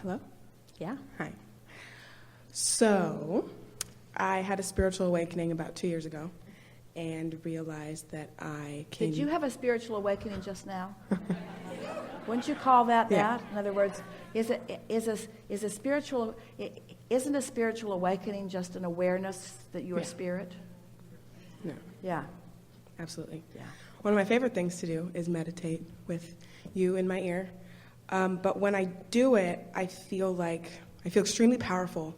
Hello? Yeah. Hi. So, I had a spiritual awakening about 2 years ago and realized that I can... Did you have a spiritual awakening just now? Wouldn't you call that Yeah. that? In other words, isn't a spiritual awakening just an awareness that you are spirit? No, Yeah. absolutely. Yeah. One of my favorite things to do is meditate with you in my ear. But when I do it, I feel extremely powerful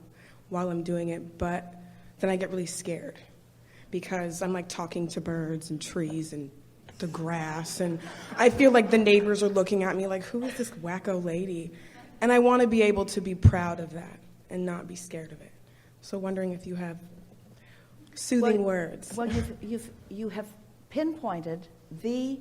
while I'm doing it, but then I get really scared because I'm like talking to birds and trees and the grass, and I feel like the neighbors are looking at me like, who is this wacko lady? And I want to be able to be proud of that and not be scared of it. So wondering if you have soothing words. Well, you have pinpointed the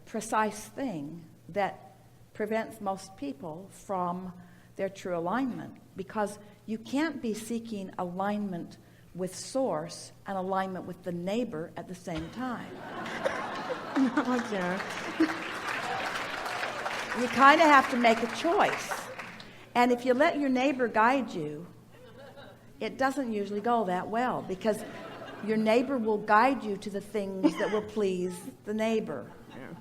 precise thing that prevents most people from their true alignment, because you can't be seeking alignment with source and alignment with the neighbor at the same time. Oh, yeah. You kind of have to make a choice. And if you let your neighbor guide you, it doesn't usually go that well, because your neighbor will guide you to the things that will please the neighbor. Yeah.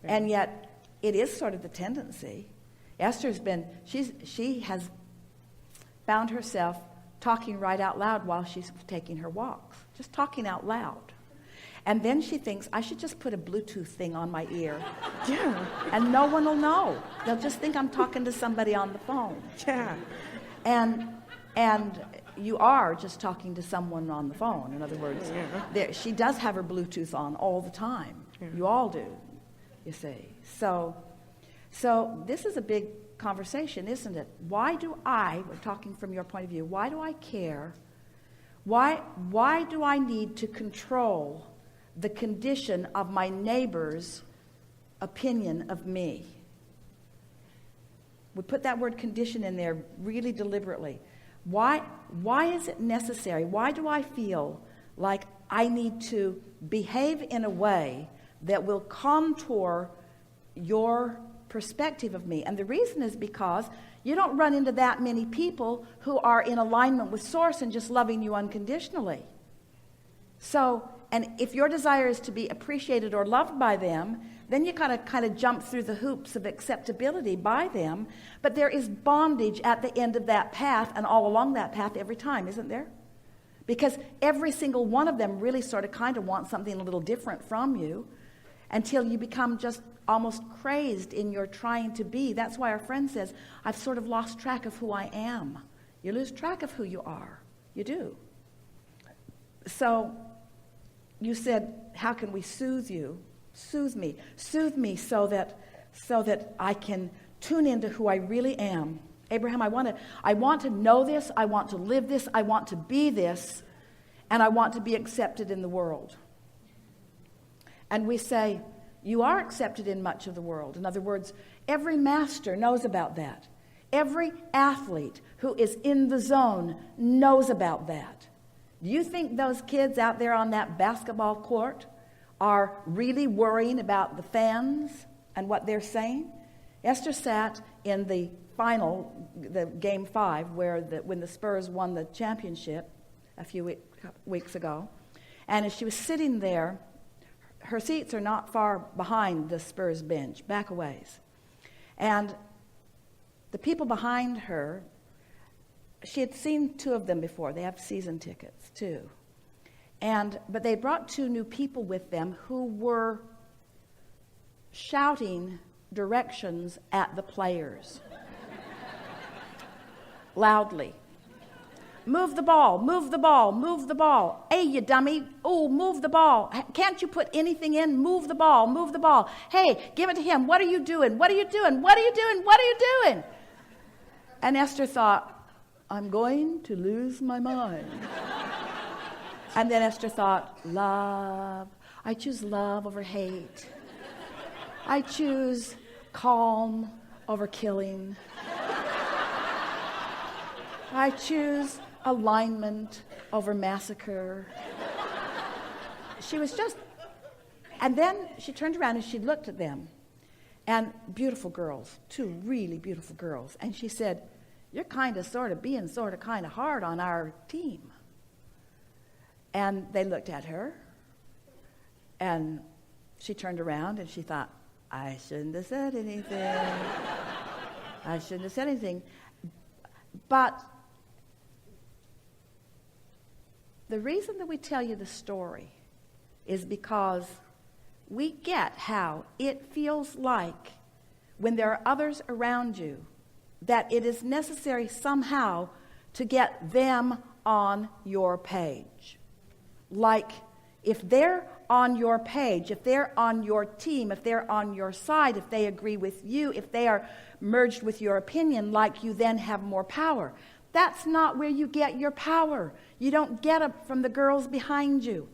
And yet, it is sort of the tendency. She has found herself talking right out loud while she's taking her walks, just talking out loud. And then she thinks, I should just put a Bluetooth thing on my ear. Yeah. And no one will know. They'll just think I'm talking to somebody on the phone. Yeah. And you are just talking to someone on the phone. In other words, she does have her Bluetooth on all the time. Yeah. You all do, you see. So this is a big conversation, isn't it? We're talking from your point of view, why do I care? Why do I need to control the condition of my neighbor's opinion of me? We put that word condition in there really deliberately. Why is it necessary? Why do I feel like I need to behave in a way that will contour your perspective of me? And the reason is because you don't run into that many people who are in alignment with source and just loving you unconditionally. So, and if your desire is to be appreciated or loved by them, then you gotta kind of jump through the hoops of acceptability by them. But there is bondage at the end of that path and all along that path every time, isn't there? Because every single one of them really sort of kind of wants something a little different from you until you become just almost crazed in your trying to be. That's why our friend says, I've sort of lost track of who I am. You lose track of who you are. You do. So you said, how can we soothe you? Soothe me so that I can tune into who I really am. Abraham, I want to know this, I want to live this, I want to be this, and I want to be accepted in the world. And we say, you are accepted in much of the world. In other words, every master knows about that. Every athlete who is in the zone knows about that. Do you think those kids out there on that basketball court are really worrying about the fans and what they're saying? Esther sat in the final, the game 5, when the Spurs won the championship a few weeks ago. And as she was sitting there, her seats are not far behind the Spurs bench, back a ways. And the people behind her, she had seen 2 of them before. They have season tickets, too. But they brought 2 new people with them who were shouting directions at the players. Loudly. Move the ball, move the ball, move the ball. Hey, you dummy. Oh, move the ball. Can't you put anything in? Move the ball, move the ball. Hey, give it to him. What are you doing? What are you doing? What are you doing? What are you doing? And Esther thought, I'm going to lose my mind. And then Esther thought, love. I choose love over hate. I choose calm over killing. I choose alignment over massacre. She was just, and then she turned around and she looked at them. and beautiful girls, 2 really beautiful girls. And she said, "You're kind of sort of being sort of kind of hard on our team." And they looked at her, and she turned around and she thought, "I shouldn't have said anything. I shouldn't have said anything." But the reason that we tell you the story is because we get how it feels like when there are others around you that it is necessary somehow to get them on your page. Like, if they're on your page, if they're on your team, if they're on your side, if they agree with you, if they are merged with your opinion, like you then have more power. That's not where you get your power. You don't get it from the girls behind you.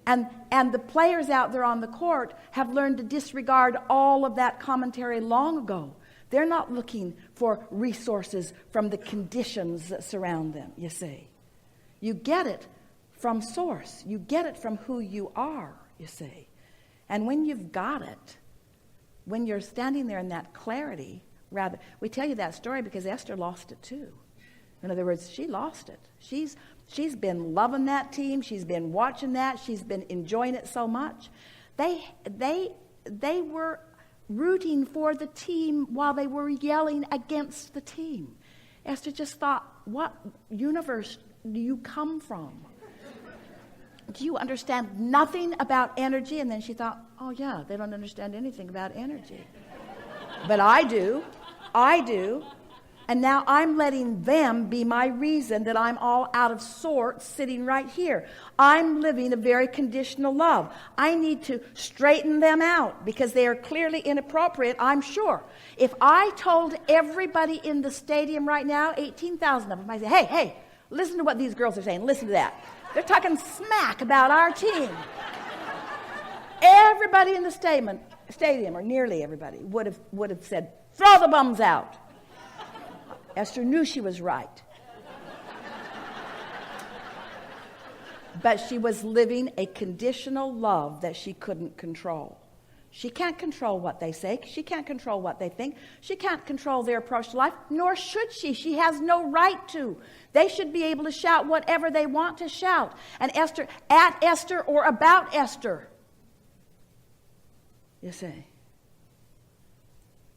And the players out there on the court have learned to disregard all of that commentary long ago. They're not looking for resources from the conditions that surround them, you see. You get it from source. You get it from who you are, you see. And when you've got it, when you're standing there in that clarity, rather, we tell you that story because Esther lost it too. In other words, she lost it. She's been loving that team. She's been watching that. She's been enjoying it so much. They were rooting for the team while they were yelling against the team. Esther just thought, what universe do you come from? Do you understand nothing about energy? And then she thought, oh yeah, they don't understand anything about energy. But I do. And now I'm letting them be my reason that I'm all out of sorts sitting right here. I'm living a very conditional love. I need to straighten them out because they are clearly inappropriate, I'm sure. If I told everybody in the stadium right now, 18,000 of them, I say, hey, listen to what these girls are saying. Listen to that. They're talking smack about our team. Everybody in the stadium, or nearly everybody, would have said, throw the bums out. Esther knew she was right. But she was living a conditional love that she couldn't control. She can't control what they say. She can't control what they think. She can't control their approach to life, nor should she. She has no right to. They should be able to shout whatever they want to shout. And Esther, at Esther or about Esther. You see.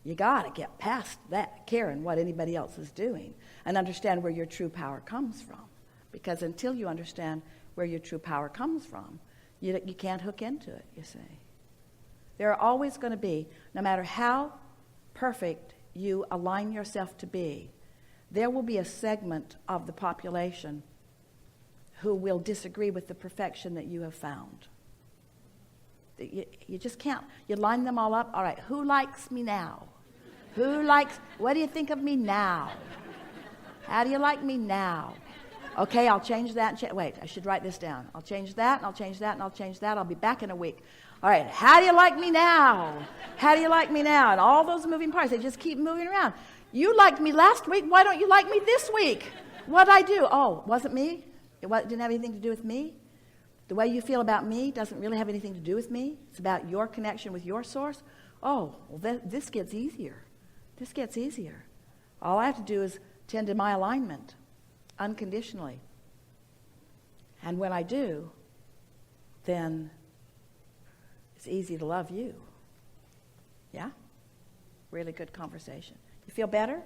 You got to get past that, caring what anybody else is doing, and understand where your true power comes from. Because until you understand where your true power comes from, you can't hook into it, you see. There are always going to be, no matter how perfect you align yourself to be, there will be a segment of the population who will disagree with the perfection that you have found. You just can't. You line them all up. All right, who likes me now? What do you think of me now? How do you like me now? Okay, I'll change that. Wait, I should write this down. I'll change that, and I'll change that, and I'll change that. I'll be back in a week. All right, how do you like me now? How do you like me now? And all those moving parts, they just keep moving around. You liked me last week. Why don't you like me this week? What'd I do? Oh, wasn't me? It didn't have anything to do with me? The way you feel about me doesn't really have anything to do with me. It's about your connection with your source. Oh, well, this gets easier. This gets easier. All I have to do is tend to my alignment unconditionally. And when I do, then it's easy to love you. Yeah? Really good conversation. You feel better?